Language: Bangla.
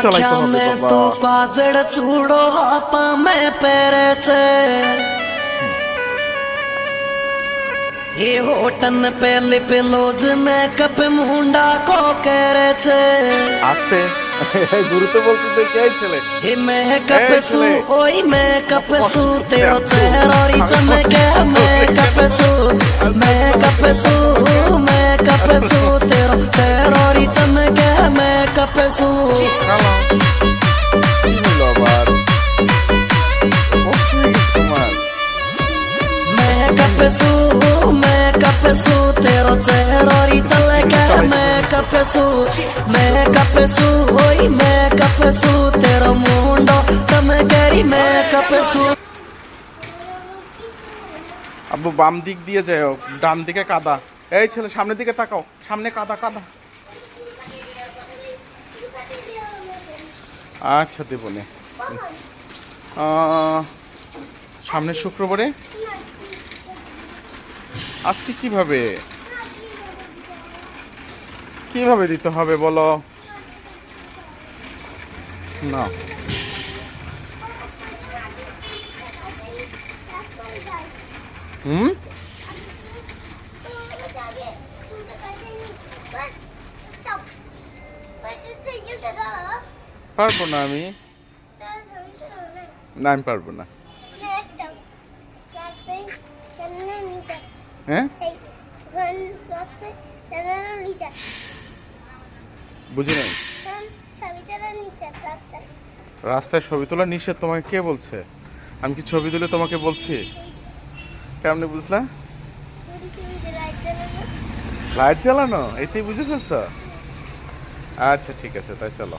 চালাইতে হবে বাবা। तू काजड़ चूड़ो हाथा में पैरे छे ये होटन पे लिप लोज मेकअप मुंडा को करे छे আস্তে গুরুত্ব বলতে দেখে এই ছেলে ये मेकअप ए, सू चले। ओई मेकअप सू तेरा चेहरा री चमके मेकअप सू मेकअप सू मेकअप सू तेरा चेहरा री चमके मेकअप सू হ্যালো কি হলো আবার অবশ্যই তোমার मेकअप सू तेरा चेहरा री चमके मेकअप सू ओई मेकअप सू तेरा मुंडो चमके री मेकअप सू আব্বু বাম দিক দিয়ে যাও, ডান দিকে কাদা। এই ছেলে সামনের দিকে তাকাও, সামনে কাদা কাদা। আচ্ছা দেবনে সামনে শুক্রবারে আজকে কিভাবে কিভাবে দিতে হবে বলো না? হুম পারবো না আমি, না আমি পারবো না। হ্যাঁ বুঝি নাই, রাস্তায় ছবি তোলা নিষেধ তোমাকে কে বলছে? আমি কি ছবি তুলে তোমাকে বলছি? কেমনে বুঝলা? লাইট জ্বালানো এতেই বুঝে ফেলছো? আচ্ছা ঠিক আছে তাই চলো।